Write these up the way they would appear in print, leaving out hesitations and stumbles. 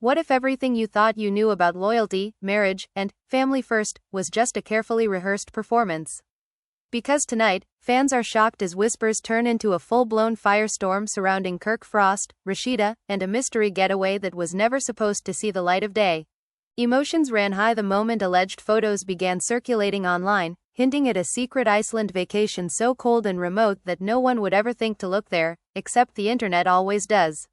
What if everything you thought you knew about loyalty, marriage, and family first was just a carefully rehearsed performance? Because tonight, fans are shocked as whispers turn into a full-blown firestorm surrounding Kirk Frost, Rasheeda, and a mystery getaway that was never supposed to see the light of day. Emotions ran high the moment alleged photos began circulating online, hinting at a secret Iceland vacation so cold and remote that no one would ever think to look there, except the internet always does.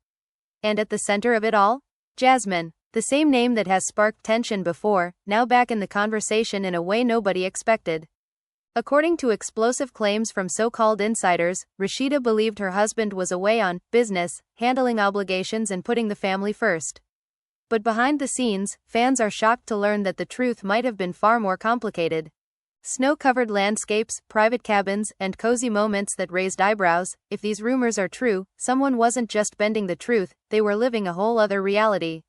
And at the center of it all? Jasmine, the same name that has sparked tension before, now back in the conversation in a way nobody expected. According to explosive claims from so-called insiders, Rasheeda believed her husband was away on business, handling obligations and putting the family first. But behind the scenes, fans are shocked to learn that the truth might have been far more complicated. Snow-covered landscapes, private cabins, and cozy moments that raised eyebrows. If these rumors are true, someone wasn't just bending the truth, they were living a whole other reality.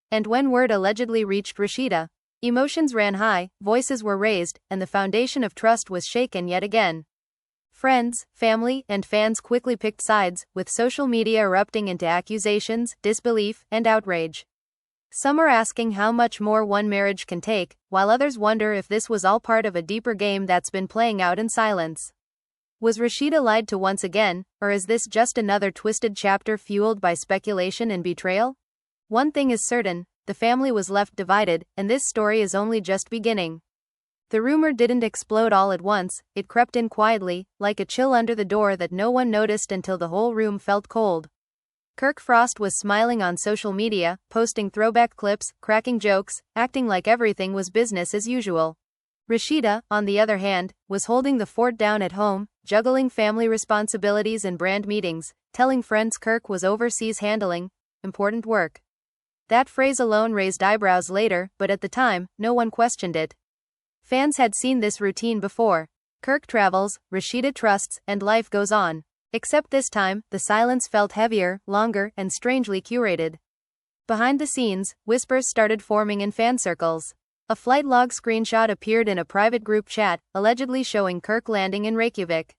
And when word allegedly reached Rasheeda, emotions ran high, voices were raised, and the foundation of trust was shaken yet again. Friends, family, and fans quickly picked sides, with social media erupting into accusations, disbelief, and outrage. Some are asking how much more one marriage can take, while others wonder if this was all part of a deeper game that's been playing out in silence. Was Rasheeda lied to once again, or is this just another twisted chapter fueled by speculation and betrayal? One thing is certain, the family was left divided, and this story is only just beginning. The rumor didn't explode all at once, it crept in quietly, like a chill under the door that no one noticed until the whole room felt cold. Kirk Frost was smiling on social media, posting throwback clips, cracking jokes, acting like everything was business as usual. Rasheeda, on the other hand, was holding the fort down at home, juggling family responsibilities and brand meetings, telling friends Kirk was overseas handling important work. That phrase alone raised eyebrows later, but at the time, no one questioned it. Fans had seen this routine before. Kirk travels, Rasheeda trusts, and life goes on. Except this time, the silence felt heavier, longer, and strangely curated. Behind the scenes, whispers started forming in fan circles. A flight log screenshot appeared in a private group chat, allegedly showing Kirk landing in Reykjavik.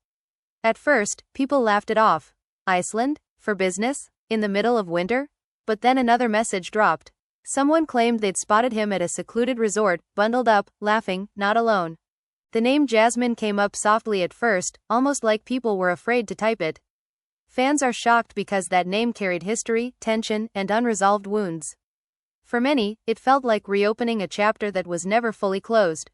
At first, people laughed it off. Iceland? For business? In the middle of winter? But then another message dropped. Someone claimed they'd spotted him at a secluded resort, bundled up, laughing, not alone. The name Jasmine came up softly at first, almost like people were afraid to type it. Fans are shocked because that name carried history, tension, and unresolved wounds. For many, it felt like reopening a chapter that was never fully closed.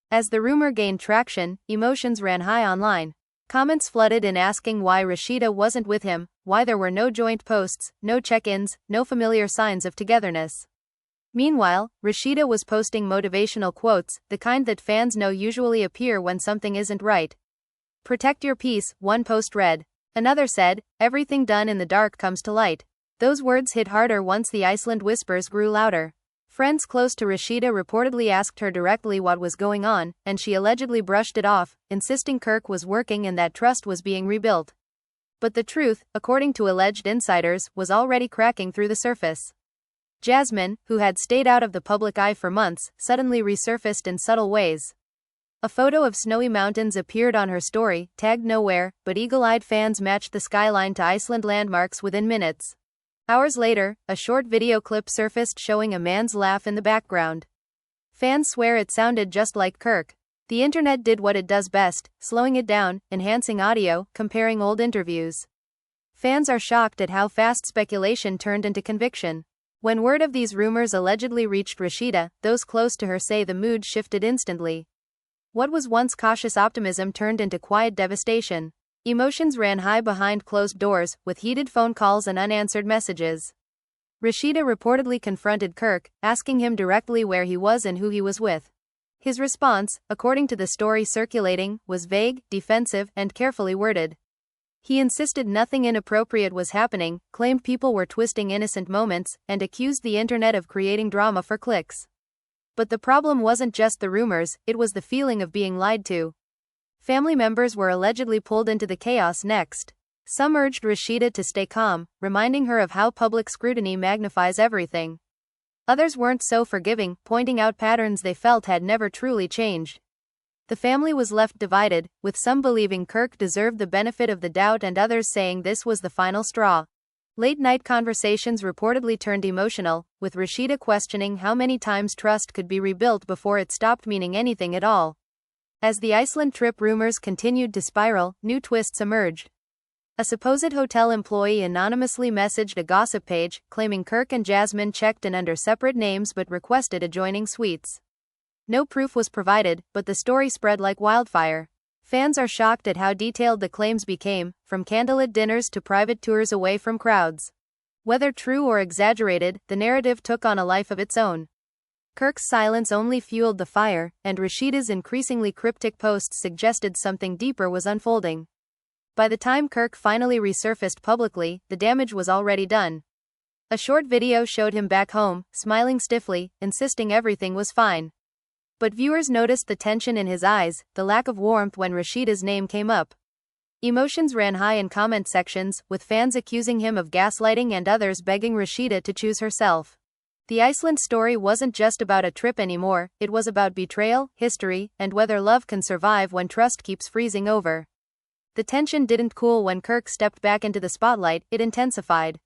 As the rumor gained traction, emotions ran high online. Comments flooded in asking why Rasheeda wasn't with him, why there were no joint posts, no check-ins, no familiar signs of togetherness. Meanwhile, Rasheeda was posting motivational quotes, the kind that fans know usually appear when something isn't right. "Protect your peace," one post read. Another said, "Everything done in the dark comes to light." Those words hit harder once the Iceland whispers grew louder. Friends close to Rasheeda reportedly asked her directly what was going on, and she allegedly brushed it off, insisting Kirk was working and that trust was being rebuilt. But the truth, according to alleged insiders, was already cracking through the surface. Jasmine, who had stayed out of the public eye for months, suddenly resurfaced in subtle ways. A photo of snowy mountains appeared on her story, tagged nowhere, but eagle-eyed fans matched the skyline to Iceland landmarks within minutes. Hours later, a short video clip surfaced showing a man's laugh in the background. Fans swear it sounded just like Kirk. The internet did what it does best, slowing it down, enhancing audio, comparing old interviews. Fans are shocked at how fast speculation turned into conviction. When word of these rumors allegedly reached Rasheeda, those close to her say the mood shifted instantly. What was once cautious optimism turned into quiet devastation. Emotions ran high behind closed doors, with heated phone calls and unanswered messages. Rasheeda reportedly confronted Kirk, asking him directly where he was and who he was with. His response, according to the story circulating, was vague, defensive, and carefully worded. He insisted nothing inappropriate was happening, claimed people were twisting innocent moments, and accused the internet of creating drama for clicks. But the problem wasn't just the rumors, it was the feeling of being lied to. Family members were allegedly pulled into the chaos next. Some urged Rasheeda to stay calm, reminding her of how public scrutiny magnifies everything. Others weren't so forgiving, pointing out patterns they felt had never truly changed. The family was left divided, with some believing Kirk deserved the benefit of the doubt and others saying this was the final straw. Late-night conversations reportedly turned emotional, with Rasheeda questioning how many times trust could be rebuilt before it stopped meaning anything at all. As the Iceland trip rumors continued to spiral, new twists emerged. A supposed hotel employee anonymously messaged a gossip page, claiming Kirk and Jasmine checked in under separate names but requested adjoining suites. No proof was provided, but the story spread like wildfire. Fans are shocked at how detailed the claims became, from candlelit dinners to private tours away from crowds. Whether true or exaggerated, the narrative took on a life of its own. Kirk's silence only fueled the fire, and Rasheeda's increasingly cryptic posts suggested something deeper was unfolding. By the time Kirk finally resurfaced publicly, the damage was already done. A short video showed him back home, smiling stiffly, insisting everything was fine. But viewers noticed the tension in his eyes, the lack of warmth when Rasheeda's name came up. Emotions ran high in comment sections, with fans accusing him of gaslighting and others begging Rasheeda to choose herself. The Iceland story wasn't just about a trip anymore, it was about betrayal, history, and whether love can survive when trust keeps freezing over. The tension didn't cool when Kirk stepped back into the spotlight, it intensified.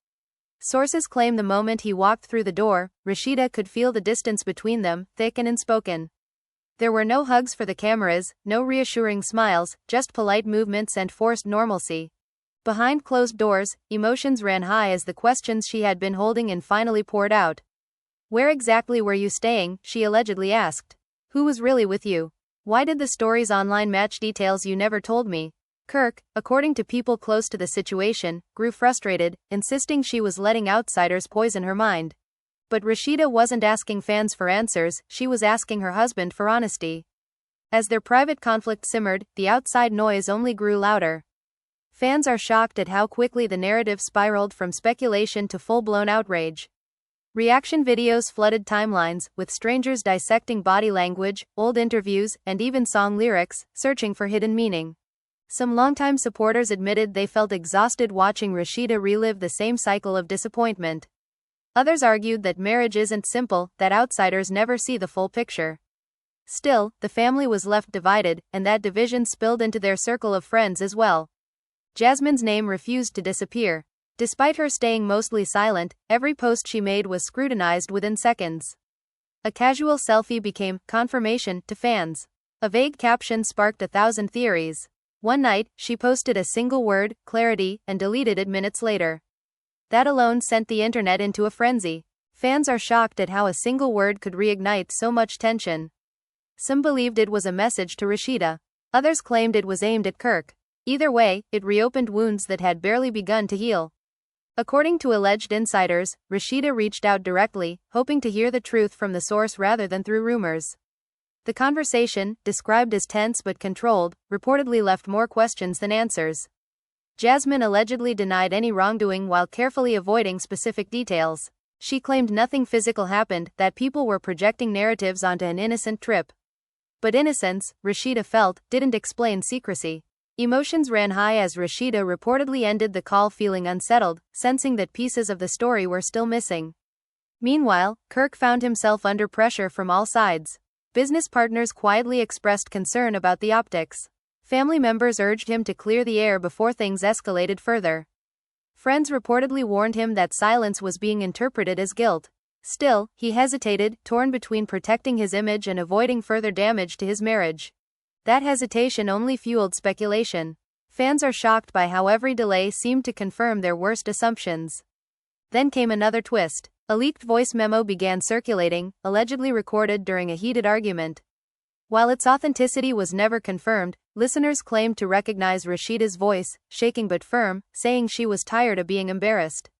Sources claim the moment he walked through the door, Rasheeda could feel the distance between them, thick and unspoken. There were no hugs for the cameras, no reassuring smiles, just polite movements and forced normalcy. Behind closed doors, emotions ran high as the questions she had been holding in finally poured out. "Where exactly were you staying?" she allegedly asked. "Who was really with you? Why did the stories online match details you never told me?" Kirk, according to people close to the situation, grew frustrated, insisting she was letting outsiders poison her mind. But Rasheeda wasn't asking fans for answers, she was asking her husband for honesty. As their private conflict simmered, the outside noise only grew louder. Fans are shocked at how quickly the narrative spiraled from speculation to full-blown outrage. Reaction videos flooded timelines, with strangers dissecting body language, old interviews, and even song lyrics, searching for hidden meaning. Some longtime supporters admitted they felt exhausted watching Rasheeda relive the same cycle of disappointment. Others argued that marriage isn't simple, that outsiders never see the full picture. Still, the family was left divided, and that division spilled into their circle of friends as well. Jasmine's name refused to disappear. Despite her staying mostly silent, every post she made was scrutinized within seconds. A casual selfie became confirmation to fans. A vague caption sparked 1,000 theories. One night, she posted a single word, clarity, and deleted it minutes later. That alone sent the internet into a frenzy. Fans are shocked at how a single word could reignite so much tension. Some believed it was a message to Rasheeda. Others claimed it was aimed at Kirk. Either way, it reopened wounds that had barely begun to heal. According to alleged insiders, Rasheeda reached out directly, hoping to hear the truth from the source rather than through rumors. The conversation, described as tense but controlled, reportedly left more questions than answers. Jasmine allegedly denied any wrongdoing while carefully avoiding specific details. She claimed nothing physical happened, that people were projecting narratives onto an innocent trip. But innocence, Rasheeda felt, didn't explain secrecy. Emotions ran high as Rasheeda reportedly ended the call feeling unsettled, sensing that pieces of the story were still missing. Meanwhile, Kirk found himself under pressure from all sides. Business partners quietly expressed concern about the optics. Family members urged him to clear the air before things escalated further. Friends reportedly warned him that silence was being interpreted as guilt. Still, he hesitated, torn between protecting his image and avoiding further damage to his marriage. That hesitation only fueled speculation. Fans are shocked by how every delay seemed to confirm their worst assumptions. Then came another twist. A leaked voice memo began circulating, allegedly recorded during a heated argument. While its authenticity was never confirmed, listeners claimed to recognize Rasheeda's voice, shaking but firm, saying she was tired of being embarrassed.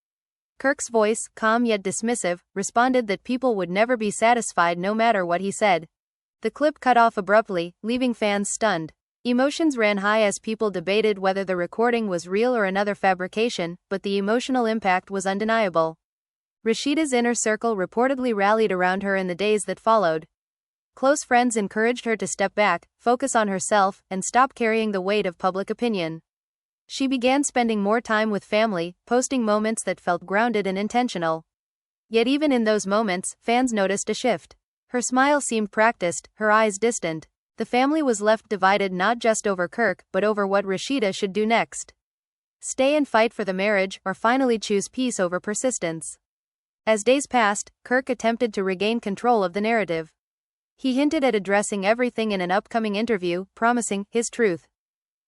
Kirk's voice, calm yet dismissive, responded that people would never be satisfied no matter what he said. The clip cut off abruptly, leaving fans stunned. Emotions ran high as people debated whether the recording was real or another fabrication, but the emotional impact was undeniable. Rasheeda's inner circle reportedly rallied around her in the days that followed. Close friends encouraged her to step back, focus on herself, and stop carrying the weight of public opinion. She began spending more time with family, posting moments that felt grounded and intentional. Yet even in those moments, fans noticed a shift. Her smile seemed practiced, her eyes distant. The family was left divided not just over Kirk, but over what Rasheeda should do next. Stay and fight for the marriage, or finally choose peace over persistence. As days passed, Kirk attempted to regain control of the narrative. He hinted at addressing everything in an upcoming interview, promising his truth.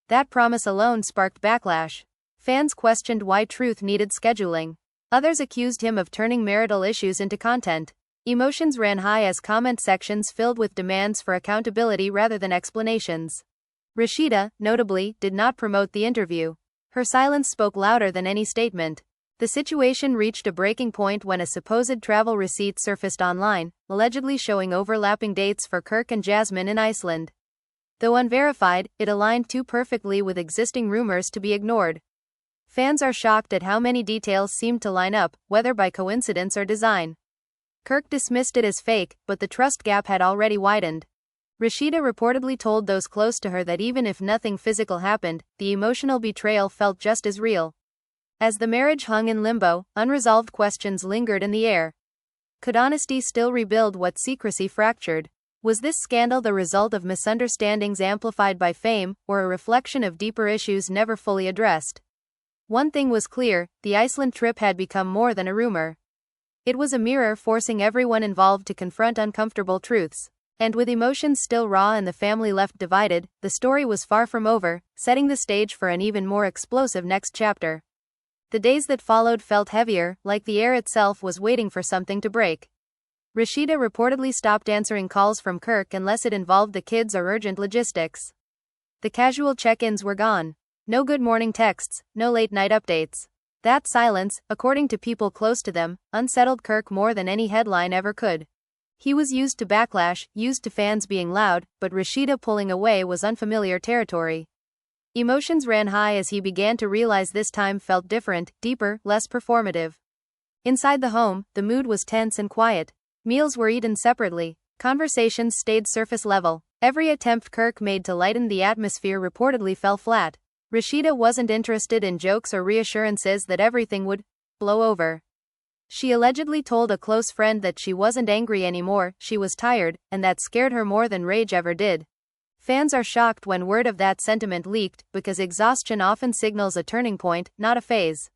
That promise alone sparked backlash. Fans questioned why truth needed scheduling. Others accused him of turning marital issues into content. Emotions ran high as comment sections filled with demands for accountability rather than explanations. Rasheeda, notably, did not promote the interview. Her silence spoke louder than any statement. The situation reached a breaking point when a supposed travel receipt surfaced online, allegedly showing overlapping dates for Kirk and Jasmine in Iceland. Though unverified, it aligned too perfectly with existing rumors to be ignored. Fans are shocked at how many details seemed to line up, whether by coincidence or design. Kirk dismissed it as fake, but the trust gap had already widened. Rasheeda reportedly told those close to her that even if nothing physical happened, the emotional betrayal felt just as real. As the marriage hung in limbo, unresolved questions lingered in the air. Could honesty still rebuild what secrecy fractured? Was this scandal the result of misunderstandings amplified by fame, or a reflection of deeper issues never fully addressed? One thing was clear: the Iceland trip had become more than a rumor. It was a mirror forcing everyone involved to confront uncomfortable truths. And with emotions still raw and the family left divided, the story was far from over, setting the stage for an even more explosive next chapter. The days that followed felt heavier, like the air itself was waiting for something to break. Rasheeda reportedly stopped answering calls from Kirk unless it involved the kids or urgent logistics. The casual check-ins were gone. No good morning texts, no late-night updates. That silence, according to people close to them, unsettled Kirk more than any headline ever could. He was used to backlash, used to fans being loud, but Rasheeda pulling away was unfamiliar territory. Emotions ran high as he began to realize this time felt different, deeper, less performative. Inside the home, the mood was tense and quiet. Meals were eaten separately. Conversations stayed surface level. Every attempt Kirk made to lighten the atmosphere reportedly fell flat. Rasheeda wasn't interested in jokes or reassurances that everything would blow over. She allegedly told a close friend that she wasn't angry anymore, she was tired, and that scared her more than rage ever did. Fans are shocked when word of that sentiment leaked, because exhaustion often signals a turning point, not a phase.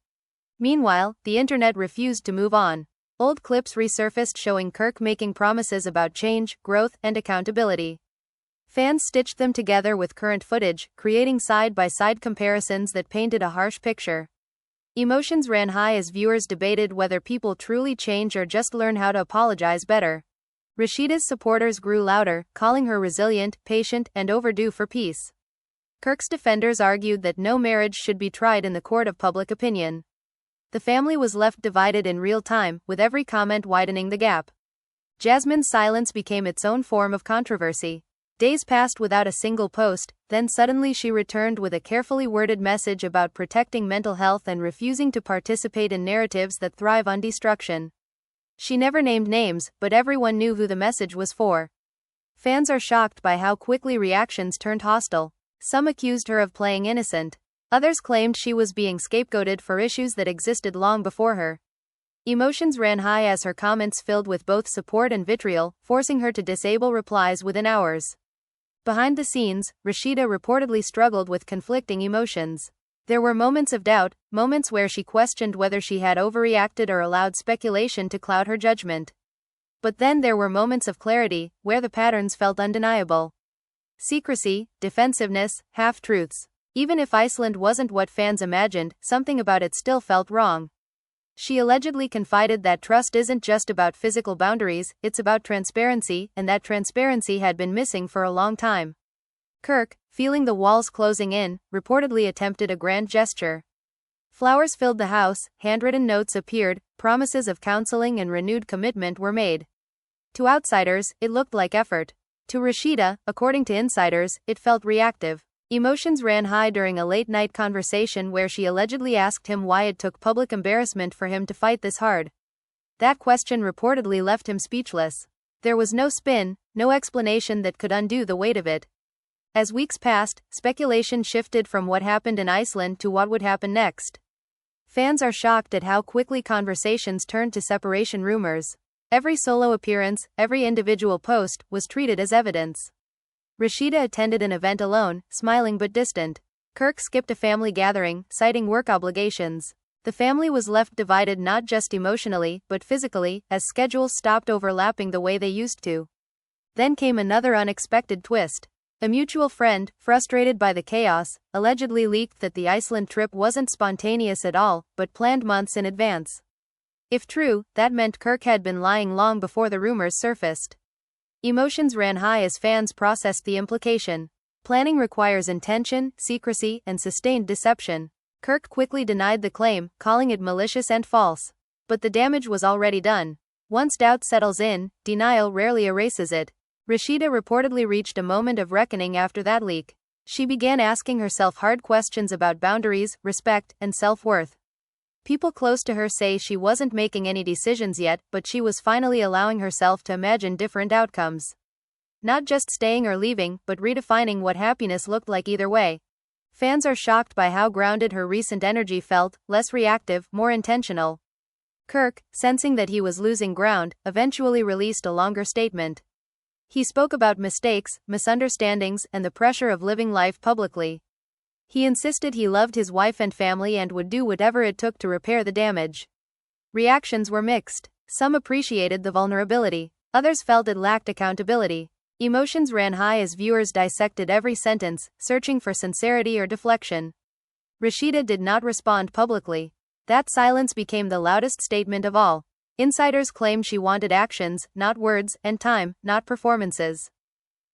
Meanwhile, the internet refused to move on. Old clips resurfaced showing Kirk making promises about change, growth, and accountability. Fans stitched them together with current footage, creating side-by-side comparisons that painted a harsh picture. Emotions ran high as viewers debated whether people truly change or just learn how to apologize better. Rasheeda's supporters grew louder, calling her resilient, patient, and overdue for peace. Kirk's defenders argued that no marriage should be tried in the court of public opinion. The family was left divided in real time, with every comment widening the gap. Jasmine's silence became its own form of controversy. Days passed without a single post, then suddenly she returned with a carefully worded message about protecting mental health and refusing to participate in narratives that thrive on destruction. She never named names, but everyone knew who the message was for. Fans are shocked by how quickly reactions turned hostile. Some accused her of playing innocent. Others claimed she was being scapegoated for issues that existed long before her. Emotions ran high as her comments filled with both support and vitriol, forcing her to disable replies within hours. Behind the scenes, Rasheeda reportedly struggled with conflicting emotions. There were moments of doubt, moments where she questioned whether she had overreacted or allowed speculation to cloud her judgment. But then there were moments of clarity, where the patterns felt undeniable. Secrecy, defensiveness, half-truths. Even if Iceland wasn't what fans imagined, something about it still felt wrong. She allegedly confided that trust isn't just about physical boundaries, it's about transparency, and that transparency had been missing for a long time. Kirk, feeling the walls closing in, reportedly attempted a grand gesture. Flowers filled the house, handwritten notes appeared, promises of counseling and renewed commitment were made. To outsiders, it looked like effort. To Rasheeda, according to insiders, it felt reactive. Emotions ran high during a late-night conversation where she allegedly asked him why it took public embarrassment for him to fight this hard. That question reportedly left him speechless. There was no spin, no explanation that could undo the weight of it. As weeks passed, speculation shifted from what happened in Iceland to what would happen next. Fans are shocked at how quickly conversations turned to separation rumors. Every solo appearance, every individual post, was treated as evidence. Rasheeda attended an event alone, smiling but distant. Kirk skipped a family gathering, citing work obligations. The family was left divided not just emotionally, but physically, as schedules stopped overlapping the way they used to. Then came another unexpected twist. A mutual friend, frustrated by the chaos, allegedly leaked that the Iceland trip wasn't spontaneous at all, but planned months in advance. If true, that meant Kirk had been lying long before the rumors surfaced. Emotions ran high as fans processed the implication. Planning requires intention, secrecy, and sustained deception. Kirk quickly denied the claim, calling it malicious and false. But the damage was already done. Once doubt settles in, denial rarely erases it. Rasheeda reportedly reached a moment of reckoning after that leak. She began asking herself hard questions about boundaries, respect, and self-worth. People close to her say she wasn't making any decisions yet, but she was finally allowing herself to imagine different outcomes. Not just staying or leaving, but redefining what happiness looked like either way. Fans are shocked by how grounded her recent energy felt, less reactive, more intentional. Kirk, sensing that he was losing ground, eventually released a longer statement. He spoke about mistakes, misunderstandings, and the pressure of living life publicly. He insisted he loved his wife and family and would do whatever it took to repair the damage. Reactions were mixed. Some appreciated the vulnerability. Others felt it lacked accountability. Emotions ran high as viewers dissected every sentence, searching for sincerity or deflection. Rasheeda did not respond publicly. That silence became the loudest statement of all. Insiders claimed she wanted actions, not words, and time, not performances.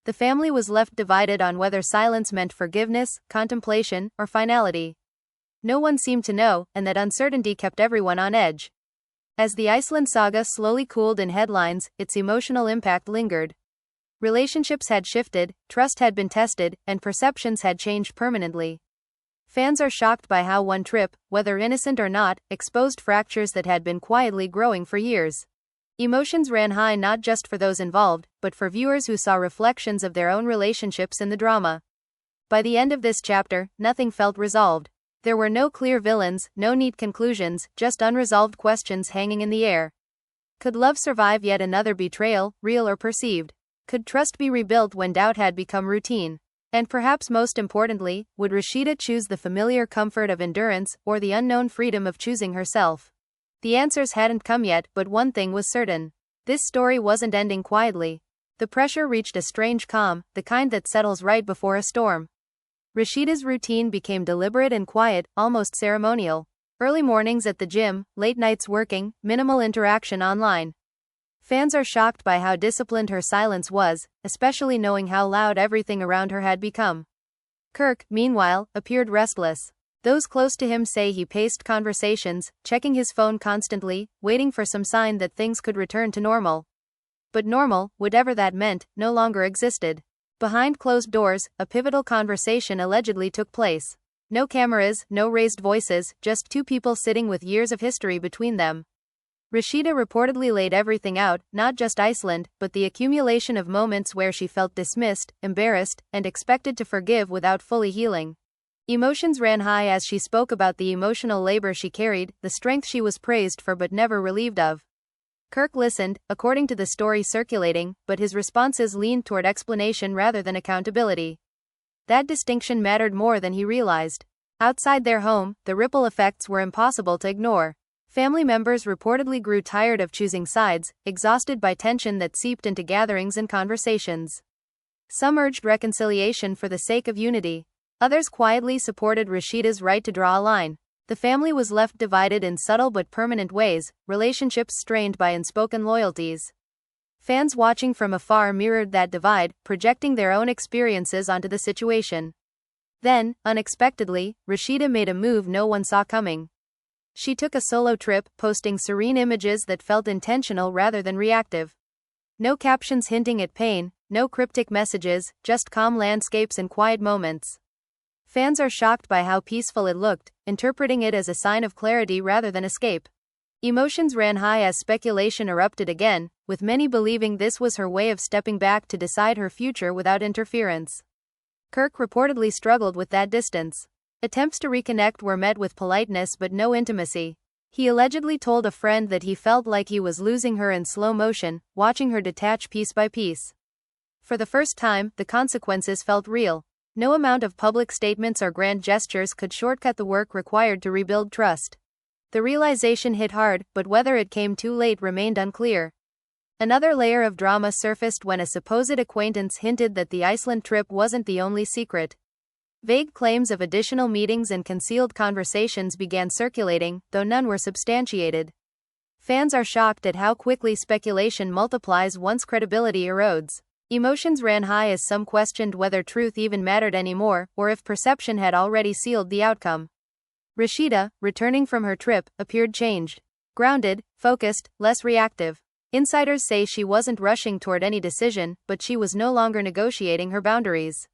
The family was left divided on whether silence meant forgiveness, contemplation, or finality. No one seemed to know, and that uncertainty kept everyone on edge. As the Iceland saga slowly cooled in headlines, its emotional impact lingered. Relationships had shifted, trust had been tested, and perceptions had changed permanently. Fans are shocked by how one trip, whether innocent or not, exposed fractures that had been quietly growing for years. Emotions ran high not just for those involved, but for viewers who saw reflections of their own relationships in the drama. By the end of this chapter, nothing felt resolved. There were no clear villains, no neat conclusions, just unresolved questions hanging in the air. Could love survive yet another betrayal, real or perceived? Could trust be rebuilt when doubt had become routine? And perhaps most importantly, would Rasheeda choose the familiar comfort of endurance, or the unknown freedom of choosing herself? The answers hadn't come yet, but one thing was certain. This story wasn't ending quietly. The pressure reached a strange calm, the kind that settles right before a storm. Rasheeda's routine became deliberate and quiet, almost ceremonial. Early mornings at the gym, late nights working, minimal interaction online. Fans are shocked by how disciplined her silence was, especially knowing how loud everything around her had become. Kirk, meanwhile, appeared restless. Those close to him say he paced conversations, checking his phone constantly, waiting for some sign that things could return to normal. But normal, whatever that meant, no longer existed. Behind closed doors, a pivotal conversation allegedly took place. No cameras, no raised voices, just two people sitting with years of history between them. Rasheeda reportedly laid everything out, not just Iceland, but the accumulation of moments where she felt dismissed, embarrassed, and expected to forgive without fully healing. Emotions ran high as she spoke about the emotional labor she carried, the strength she was praised for but never relieved of. Kirk listened, according to the story circulating, but his responses leaned toward explanation rather than accountability. That distinction mattered more than he realized. Outside their home, the ripple effects were impossible to ignore. Family members reportedly grew tired of choosing sides, exhausted by tension that seeped into gatherings and conversations. Some urged reconciliation for the sake of unity. Others quietly supported Rasheeda's right to draw a line. The family was left divided in subtle but permanent ways, relationships strained by unspoken loyalties. Fans watching from afar mirrored that divide, projecting their own experiences onto the situation. Then, unexpectedly, Rasheeda made a move no one saw coming. She took a solo trip, posting serene images that felt intentional rather than reactive. No captions hinting at pain, no cryptic messages, just calm landscapes and quiet moments. Fans are shocked by how peaceful it looked, interpreting it as a sign of clarity rather than escape. Emotions ran high as speculation erupted again, with many believing this was her way of stepping back to decide her future without interference. Kirk reportedly struggled with that distance. Attempts to reconnect were met with politeness but no intimacy. He allegedly told a friend that he felt like he was losing her in slow motion, watching her detach piece by piece. For the first time, the consequences felt real. No amount of public statements or grand gestures could shortcut the work required to rebuild trust. The realization hit hard, but whether it came too late remained unclear. Another layer of drama surfaced when a supposed acquaintance hinted that the Iceland trip wasn't the only secret. Vague claims of additional meetings and concealed conversations began circulating, though none were substantiated. Fans are shocked at how quickly speculation multiplies once credibility erodes. Emotions ran high as some questioned whether truth even mattered anymore, or if perception had already sealed the outcome. Rasheeda, returning from her trip, appeared changed. Grounded, focused, less reactive. Insiders say she wasn't rushing toward any decision, but she was no longer negotiating her boundaries.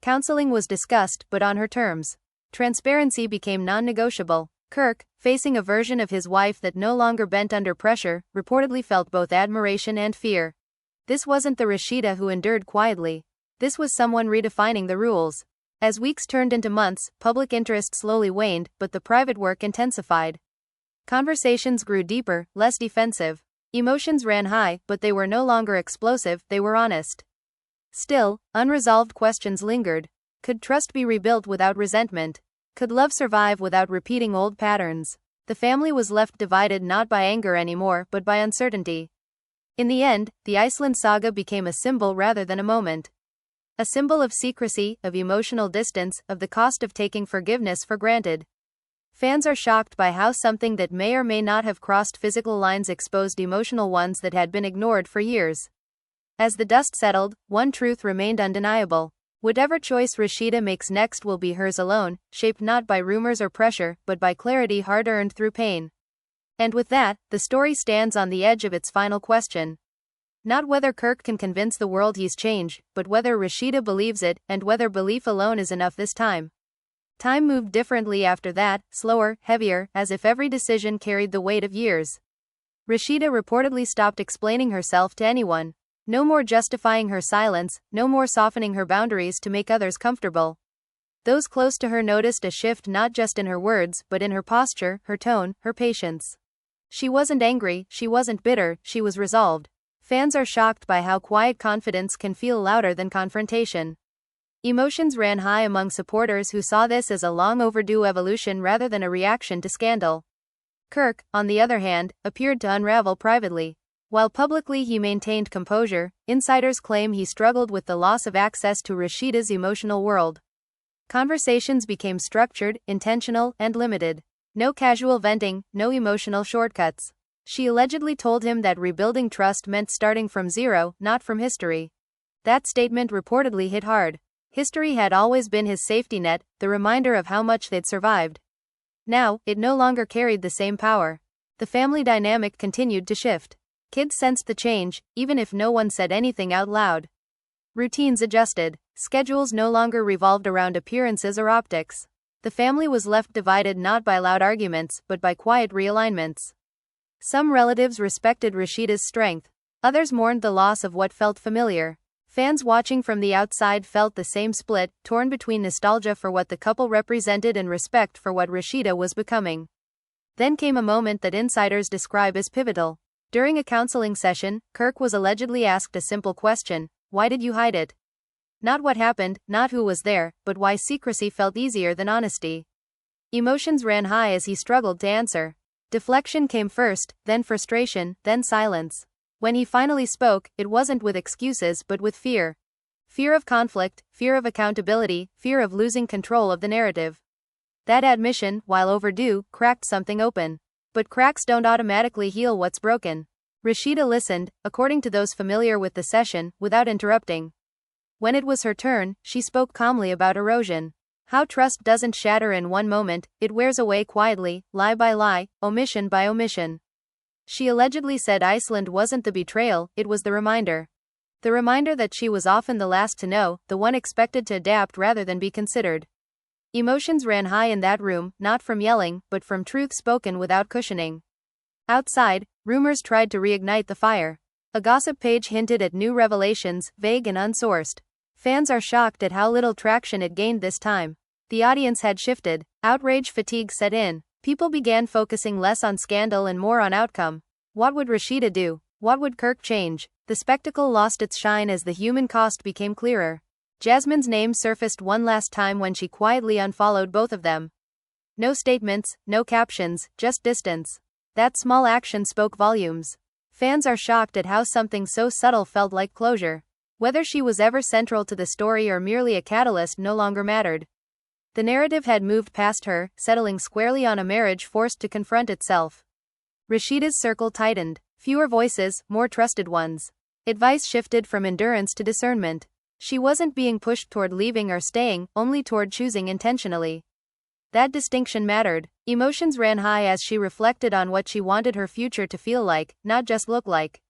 Counseling was discussed, but on her terms. Transparency became non-negotiable. Kirk, facing a version of his wife that no longer bent under pressure, reportedly felt both admiration and fear. This wasn't the Rasheeda who endured quietly. This was someone redefining the rules. As weeks turned into months, public interest slowly waned, but the private work intensified. Conversations grew deeper, less defensive. Emotions ran high, but they were no longer explosive, they were honest. Still, unresolved questions lingered. Could trust be rebuilt without resentment? Could love survive without repeating old patterns? The family was left divided not by anger anymore, but by uncertainty. In the end, the Iceland saga became a symbol rather than a moment. A symbol of secrecy, of emotional distance, of the cost of taking forgiveness for granted. Fans are shocked by how something that may or may not have crossed physical lines exposed emotional ones that had been ignored for years. As the dust settled, one truth remained undeniable. Whatever choice Rasheeda makes next will be hers alone, shaped not by rumors or pressure, but by clarity hard-earned through pain. And with that, the story stands on the edge of its final question. Not whether Kirk can convince the world he's changed, but whether Rasheeda believes it, and whether belief alone is enough this time. Time moved differently after that, slower, heavier, as if every decision carried the weight of years. Rasheeda reportedly stopped explaining herself to anyone. No more justifying her silence, no more softening her boundaries to make others comfortable. Those close to her noticed a shift not just in her words, but in her posture, her tone, her patience. She wasn't angry, she wasn't bitter, she was resolved. Fans are shocked by how quiet confidence can feel louder than confrontation. Emotions ran high among supporters who saw this as a long overdue evolution rather than a reaction to scandal. Kirk, on the other hand, appeared to unravel privately. While publicly he maintained composure, insiders claim he struggled with the loss of access to Rasheeda's emotional world. Conversations became structured, intentional, and limited. No casual venting, no emotional shortcuts. She allegedly told him that rebuilding trust meant starting from zero, not from history. That statement reportedly hit hard. History had always been his safety net, the reminder of how much they'd survived. Now, it no longer carried the same power. The family dynamic continued to shift. Kids sensed the change, even if no one said anything out loud. Routines adjusted. Schedules no longer revolved around appearances or optics. The family was left divided not by loud arguments, but by quiet realignments. Some relatives respected Rasheeda's strength. Others mourned the loss of what felt familiar. Fans watching from the outside felt the same split, torn between nostalgia for what the couple represented and respect for what Rasheeda was becoming. Then came a moment that insiders describe as pivotal. During a counseling session, Kirk was allegedly asked a simple question: why did you hide it? Not what happened, not who was there, but why secrecy felt easier than honesty. Emotions ran high as he struggled to answer. Deflection came first, then frustration, then silence. When he finally spoke, it wasn't with excuses but with fear. Fear of conflict, fear of accountability, fear of losing control of the narrative. That admission, while overdue, cracked something open. But cracks don't automatically heal what's broken. Rasheeda listened, according to those familiar with the session, without interrupting. When it was her turn, she spoke calmly about erosion. How trust doesn't shatter in one moment, it wears away quietly, lie by lie, omission by omission. She allegedly said Iceland wasn't the betrayal, it was the reminder. The reminder that she was often the last to know, the one expected to adapt rather than be considered. Emotions ran high in that room, not from yelling, but from truth spoken without cushioning. Outside, rumors tried to reignite the fire. A gossip page hinted at new revelations, vague and unsourced. Fans are shocked at how little traction it gained this time. The audience had shifted. Outrage fatigue set in. People began focusing less on scandal and more on outcome. What would Rasheeda do? What would Kirk change? The spectacle lost its shine as the human cost became clearer. Jasmine's name surfaced one last time when she quietly unfollowed both of them. No statements, no captions, just distance. That small action spoke volumes. Fans are shocked at how something so subtle felt like closure. Whether she was ever central to the story or merely a catalyst no longer mattered. The narrative had moved past her, settling squarely on a marriage forced to confront itself. Rasheeda's circle tightened. Fewer voices, more trusted ones. Advice shifted from endurance to discernment. She wasn't being pushed toward leaving or staying, only toward choosing intentionally. That distinction mattered. Emotions ran high as she reflected on what she wanted her future to feel like, not just look like.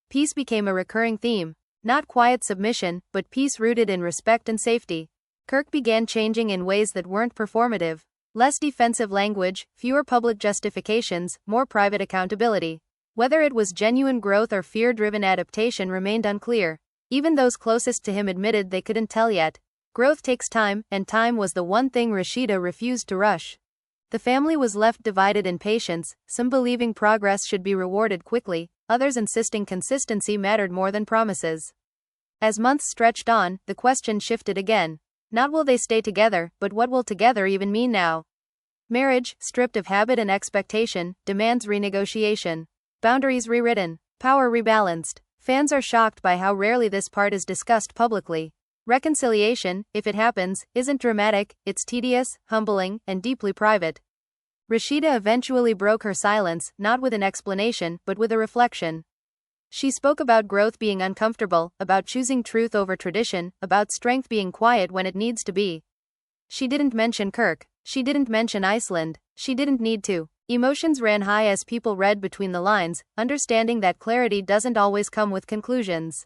Peace became a recurring theme. Not quiet submission, but peace rooted in respect and safety. Kirk began changing in ways that weren't performative. Less defensive language, fewer public justifications, more private accountability. Whether it was genuine growth or fear-driven adaptation remained unclear. Even those closest to him admitted they couldn't tell yet. Growth takes time, and time was the one thing Rasheeda refused to rush. The family was left divided in patience, some believing progress should be rewarded quickly, others insisting consistency mattered more than promises. As months stretched on, the question shifted again. Not will they stay together, but what will together even mean now? Marriage, stripped of habit and expectation, demands renegotiation. Boundaries rewritten. Power rebalanced. Fans are shocked by how rarely this part is discussed publicly. Reconciliation, if it happens, isn't dramatic, it's tedious, humbling, and deeply private. Rasheeda eventually broke her silence, not with an explanation, but with a reflection. She spoke about growth being uncomfortable, about choosing truth over tradition, about strength being quiet when it needs to be. She didn't mention Kirk. She didn't mention Iceland. She didn't need to. Emotions ran high as people read between the lines, understanding that clarity doesn't always come with conclusions.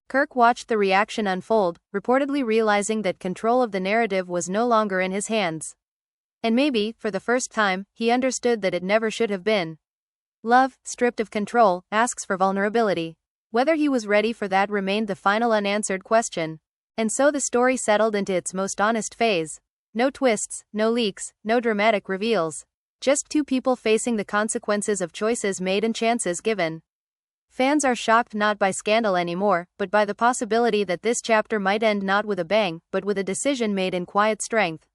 Kirk watched the reaction unfold, reportedly realizing that control of the narrative was no longer in his hands. And maybe, for the first time, he understood that it never should have been. Love, stripped of control, asks for vulnerability. Whether he was ready for that remained the final unanswered question. And so the story settled into its most honest phase. No twists, no leaks, no dramatic reveals. Just two people facing the consequences of choices made and chances given. Fans are shocked not by scandal anymore, but by the possibility that this chapter might end not with a bang, but with a decision made in quiet strength.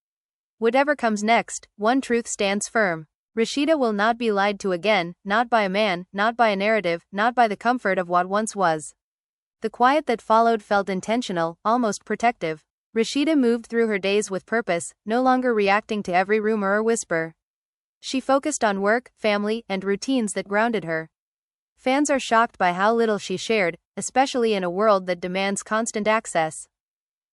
Whatever comes next, one truth stands firm. Rasheeda will not be lied to again, not by a man, not by a narrative, not by the comfort of what once was. The quiet that followed felt intentional, almost protective. Rasheeda moved through her days with purpose, no longer reacting to every rumor or whisper. She focused on work, family, and routines that grounded her. Fans are shocked by how little she shared, especially in a world that demands constant access.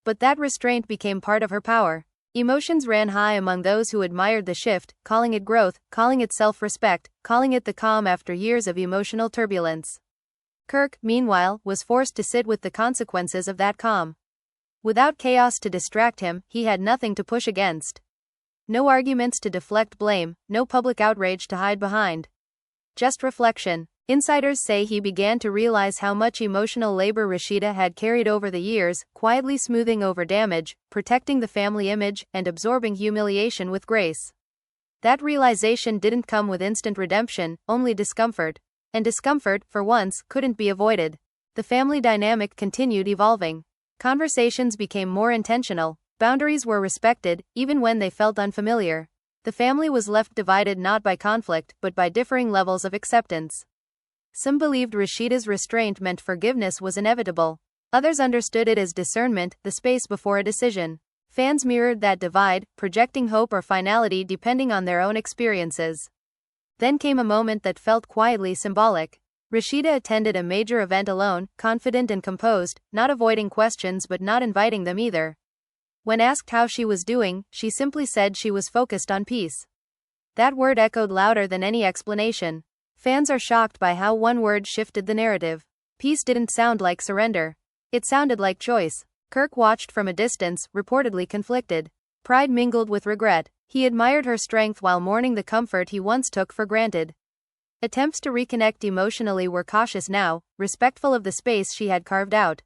But that restraint became part of her power. Emotions ran high among those who admired the shift, calling it growth, calling it self-respect, calling it the calm after years of emotional turbulence. Kirk, meanwhile, was forced to sit with the consequences of that calm. Without chaos to distract him, he had nothing to push against. No arguments to deflect blame, no public outrage to hide behind. Just reflection. Insiders say he began to realize how much emotional labor Rasheeda had carried over the years, quietly smoothing over damage, protecting the family image, and absorbing humiliation with grace. That realization didn't come with instant redemption, only discomfort. And discomfort, for once, couldn't be avoided. The family dynamic continued evolving. Conversations became more intentional. Boundaries were respected, even when they felt unfamiliar. The family was left divided not by conflict, but by differing levels of acceptance. Some believed Rasheeda's restraint meant forgiveness was inevitable. Others understood it as discernment, the space before a decision. Fans mirrored that divide, projecting hope or finality depending on their own experiences. Then came a moment that felt quietly symbolic. Rasheeda attended a major event alone, confident and composed, not avoiding questions but not inviting them either. When asked how she was doing, she simply said she was focused on peace. That word echoed louder than any explanation. Fans are shocked by how one word shifted the narrative. Peace didn't sound like surrender. It sounded like choice. Kirk watched from a distance, reportedly conflicted. Pride mingled with regret. He admired her strength while mourning the comfort he once took for granted. Attempts to reconnect emotionally were cautious now, respectful of the space she had carved out.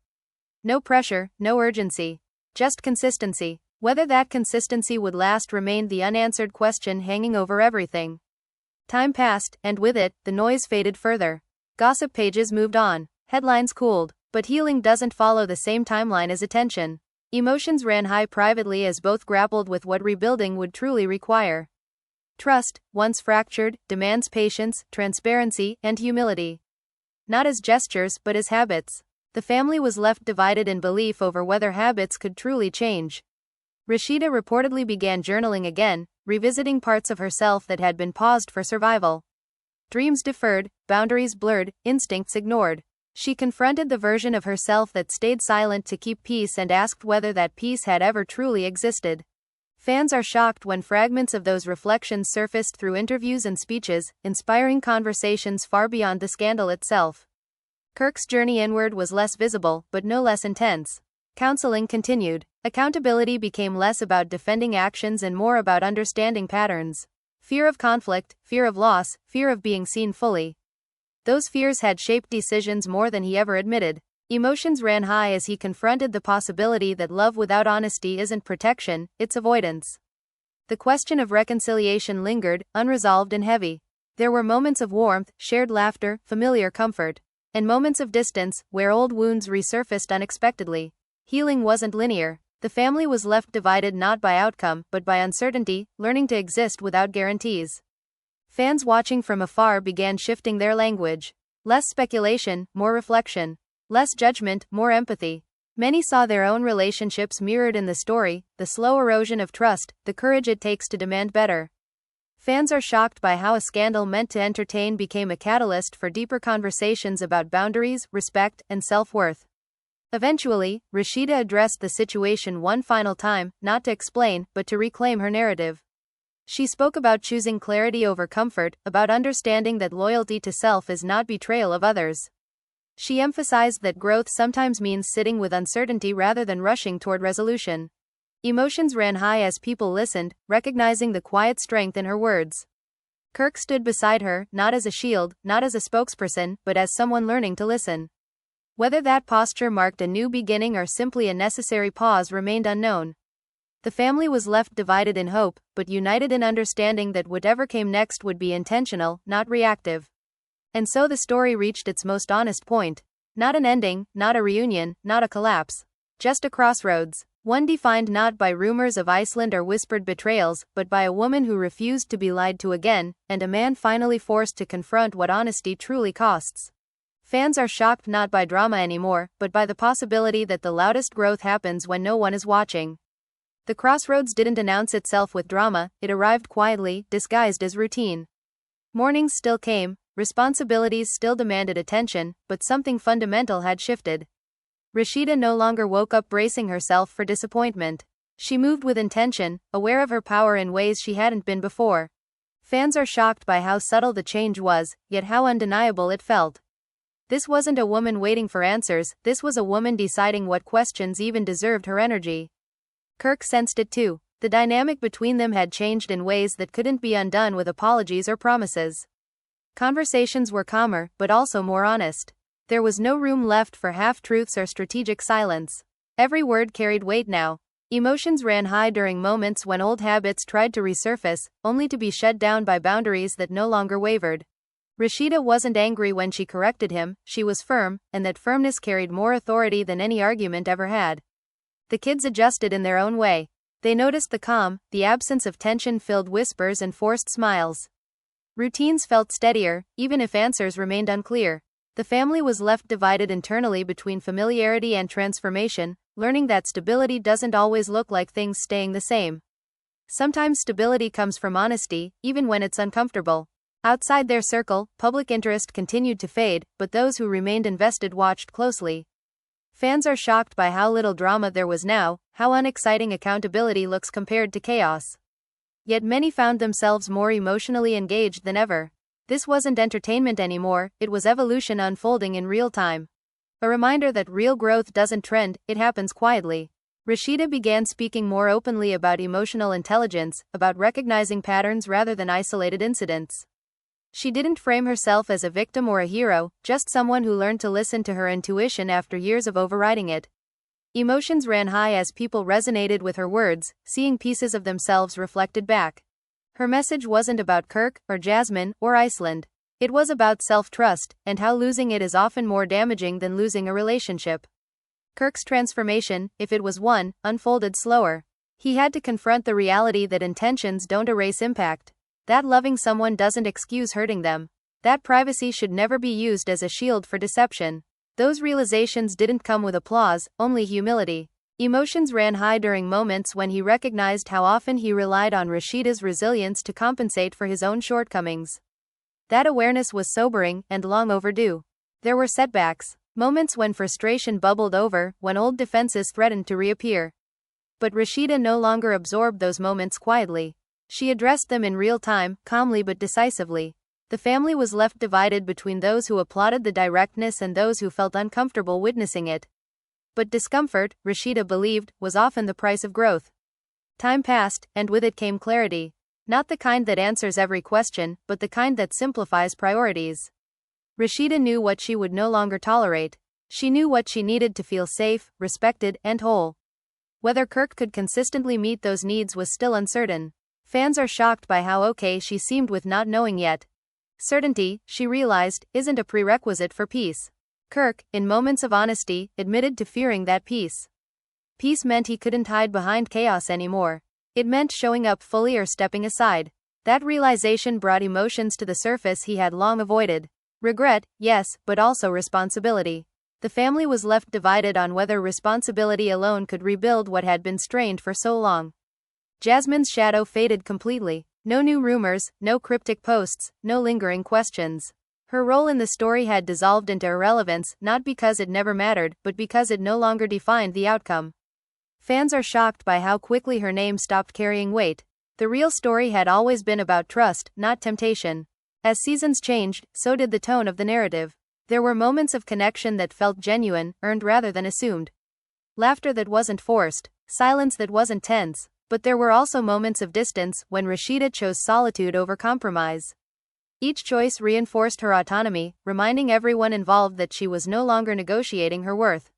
No pressure, no urgency. Just consistency. Whether that consistency would last remained the unanswered question hanging over everything. Time passed, and with it, the noise faded further. Gossip pages moved on. Headlines cooled. But healing doesn't follow the same timeline as attention. Emotions ran high privately as both grappled with what rebuilding would truly require. Trust, once fractured, demands patience, transparency, and humility. Not as gestures, but as habits. The family was left divided in belief over whether habits could truly change. Rasheeda reportedly began journaling again, revisiting parts of herself that had been paused for survival. Dreams deferred, boundaries blurred, instincts ignored. She confronted the version of herself that stayed silent to keep peace and asked whether that peace had ever truly existed. Fans are shocked when fragments of those reflections surfaced through interviews and speeches, inspiring conversations far beyond the scandal itself. Kirk's journey inward was less visible, but no less intense. Counseling continued. Accountability became less about defending actions and more about understanding patterns. Fear of conflict, fear of loss, fear of being seen fully. Those fears had shaped decisions more than he ever admitted. Emotions ran high as he confronted the possibility that love without honesty isn't protection, it's avoidance. The question of reconciliation lingered, unresolved and heavy. There were moments of warmth, shared laughter, familiar comfort. And moments of distance, where old wounds resurfaced unexpectedly. Healing wasn't linear. The family was left divided not by outcome, but by uncertainty, learning to exist without guarantees. Fans watching from afar began shifting their language. Less speculation, more reflection. Less judgment, more empathy. Many saw their own relationships mirrored in the story, the slow erosion of trust, the courage it takes to demand better. Fans are shocked by how a scandal meant to entertain became a catalyst for deeper conversations about boundaries, respect, and self-worth. Eventually, Rasheeda addressed the situation one final time, not to explain, but to reclaim her narrative. She spoke about choosing clarity over comfort, about understanding that loyalty to self is not betrayal of others. She emphasized that growth sometimes means sitting with uncertainty rather than rushing toward resolution. Emotions ran high as people listened, recognizing the quiet strength in her words. Kirk stood beside her, not as a shield, not as a spokesperson, but as someone learning to listen. Whether that posture marked a new beginning or simply a necessary pause remained unknown. The family was left divided in hope, but united in understanding that whatever came next would be intentional, not reactive. And so the story reached its most honest point. Not an ending, not a reunion, not a collapse. Just a crossroads. One defined not by rumors of Iceland or whispered betrayals, but by a woman who refused to be lied to again, and a man finally forced to confront what honesty truly costs. Fans are shocked not by drama anymore, but by the possibility that the loudest growth happens when no one is watching. The crossroads didn't announce itself with drama, it arrived quietly, disguised as routine. Mornings still came, responsibilities still demanded attention, but something fundamental had shifted. Rasheeda no longer woke up bracing herself for disappointment. She moved with intention, aware of her power in ways she hadn't been before. Fans are shocked by how subtle the change was, yet how undeniable it felt. This wasn't a woman waiting for answers, this was a woman deciding what questions even deserved her energy. Kirk sensed it too. The dynamic between them had changed in ways that couldn't be undone with apologies or promises. Conversations were calmer, but also more honest. There was no room left for half-truths or strategic silence. Every word carried weight now. Emotions ran high during moments when old habits tried to resurface, only to be shut down by boundaries that no longer wavered. Rasheeda wasn't angry when she corrected him, she was firm, and that firmness carried more authority than any argument ever had. The kids adjusted in their own way. They noticed the calm, the absence of tension-filled whispers and forced smiles. Routines felt steadier, even if answers remained unclear. The family was left divided internally between familiarity and transformation, learning that stability doesn't always look like things staying the same. Sometimes stability comes from honesty, even when it's uncomfortable. Outside their circle, public interest continued to fade, but those who remained invested watched closely. Fans are shocked by how little drama there was now, how unexciting accountability looks compared to chaos. Yet many found themselves more emotionally engaged than ever. This wasn't entertainment anymore, it was evolution unfolding in real time. A reminder that real growth doesn't trend, it happens quietly. Rasheeda began speaking more openly about emotional intelligence, about recognizing patterns rather than isolated incidents. She didn't frame herself as a victim or a hero, just someone who learned to listen to her intuition after years of overriding it. Emotions ran high as people resonated with her words, seeing pieces of themselves reflected back. Her message wasn't about Kirk, or Jasmine, or Iceland. It was about self-trust, and how losing it is often more damaging than losing a relationship. Kirk's transformation, if it was one, unfolded slower. He had to confront the reality that intentions don't erase impact. That loving someone doesn't excuse hurting them. That privacy should never be used as a shield for deception. Those realizations didn't come with applause, only humility. Emotions ran high during moments when he recognized how often he relied on Rasheeda's resilience to compensate for his own shortcomings. That awareness was sobering and long overdue. There were setbacks, moments when frustration bubbled over, when old defenses threatened to reappear. But Rasheeda no longer absorbed those moments quietly. She addressed them in real time, calmly but decisively. The family was left divided between those who applauded the directness and those who felt uncomfortable witnessing it. But discomfort, Rasheeda believed, was often the price of growth. Time passed, and with it came clarity. Not the kind that answers every question, but the kind that simplifies priorities. Rasheeda knew what she would no longer tolerate. She knew what she needed to feel safe, respected, and whole. Whether Kirk could consistently meet those needs was still uncertain. Fans are shocked by how okay she seemed with not knowing yet. Certainty, she realized, isn't a prerequisite for peace. Kirk, in moments of honesty, admitted to fearing that peace. Peace meant he couldn't hide behind chaos anymore. It meant showing up fully or stepping aside. That realization brought emotions to the surface he had long avoided. Regret, yes, but also responsibility. The family was left divided on whether responsibility alone could rebuild what had been strained for so long. Jasmine's shadow faded completely. No new rumors, no cryptic posts, no lingering questions. Her role in the story had dissolved into irrelevance, not because it never mattered, but because it no longer defined the outcome. Fans are shocked by how quickly her name stopped carrying weight. The real story had always been about trust, not temptation. As seasons changed, so did the tone of the narrative. There were moments of connection that felt genuine, earned rather than assumed. Laughter that wasn't forced, silence that wasn't tense. But there were also moments of distance, when Rasheeda chose solitude over compromise. Each choice reinforced her autonomy, reminding everyone involved that she was no longer negotiating her worth.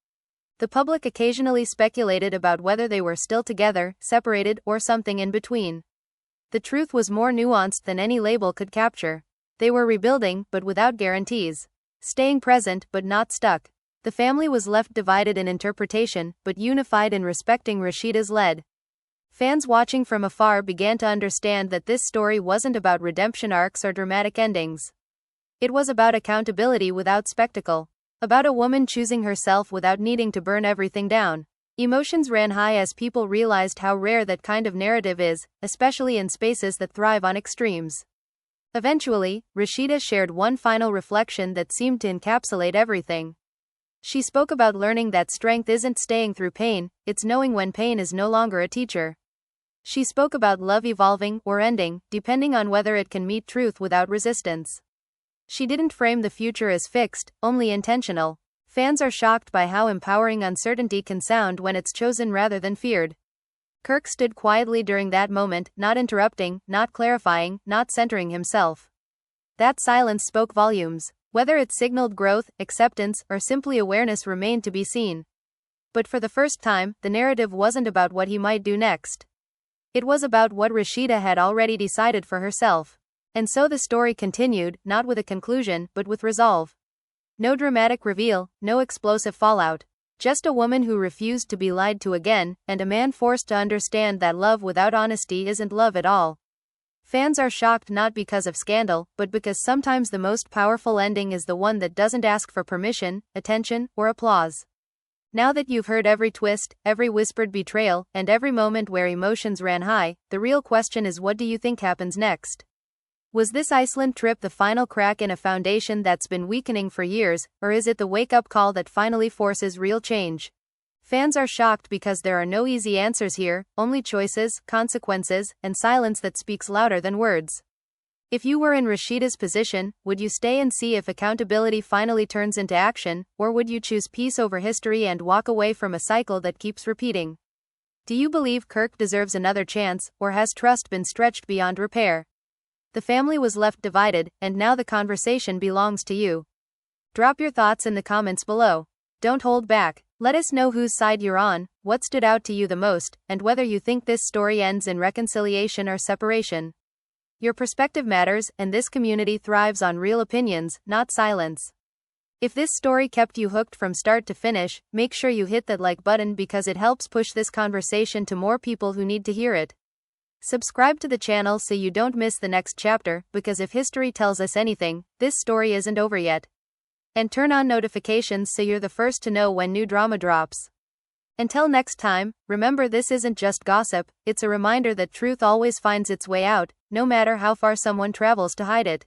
The public occasionally speculated about whether they were still together, separated, or something in between. The truth was more nuanced than any label could capture. They were rebuilding, but without guarantees. Staying present, but not stuck. The family was left divided in interpretation, but unified in respecting Rasheeda's lead. Fans watching from afar began to understand that this story wasn't about redemption arcs or dramatic endings. It was about accountability without spectacle. About a woman choosing herself without needing to burn everything down. Emotions ran high as people realized how rare that kind of narrative is, especially in spaces that thrive on extremes. Eventually, Rasheeda shared one final reflection that seemed to encapsulate everything. She spoke about learning that strength isn't staying through pain, it's knowing when pain is no longer a teacher. She spoke about love evolving or ending, depending on whether it can meet truth without resistance. She didn't frame the future as fixed, only intentional. Fans are shocked by how empowering uncertainty can sound when it's chosen rather than feared. Kirk stood quietly during that moment, not interrupting, not clarifying, not centering himself. That silence spoke volumes. Whether it signaled growth, acceptance, or simply awareness remained to be seen. But for the first time, the narrative wasn't about what he might do next. It was about what Rasheeda had already decided for herself. And so the story continued, not with a conclusion, but with resolve. No dramatic reveal, no explosive fallout. Just a woman who refused to be lied to again, and a man forced to understand that love without honesty isn't love at all. Fans are shocked not because of scandal, but because sometimes the most powerful ending is the one that doesn't ask for permission, attention, or applause. Now that you've heard every twist, every whispered betrayal, and every moment where emotions ran high, the real question is, what do you think happens next? Was this Iceland trip the final crack in a foundation that's been weakening for years, or is it the wake-up call that finally forces real change? Fans are shocked because there are no easy answers here, only choices, consequences, and silence that speaks louder than words. If you were in Rasheeda's position, would you stay and see if accountability finally turns into action, or would you choose peace over history and walk away from a cycle that keeps repeating? Do you believe Kirk deserves another chance, or has trust been stretched beyond repair? The family was left divided, and now the conversation belongs to you. Drop your thoughts in the comments below. Don't hold back. Let us know whose side you're on, what stood out to you the most, and whether you think this story ends in reconciliation or separation. Your perspective matters, and this community thrives on real opinions, not silence. If this story kept you hooked from start to finish, make sure you hit that like button because it helps push this conversation to more people who need to hear it. Subscribe to the channel so you don't miss the next chapter, because if history tells us anything, this story isn't over yet. And turn on notifications so you're the first to know when new drama drops. Until next time, remember this isn't just gossip, it's a reminder that truth always finds its way out, no matter how far someone travels to hide it.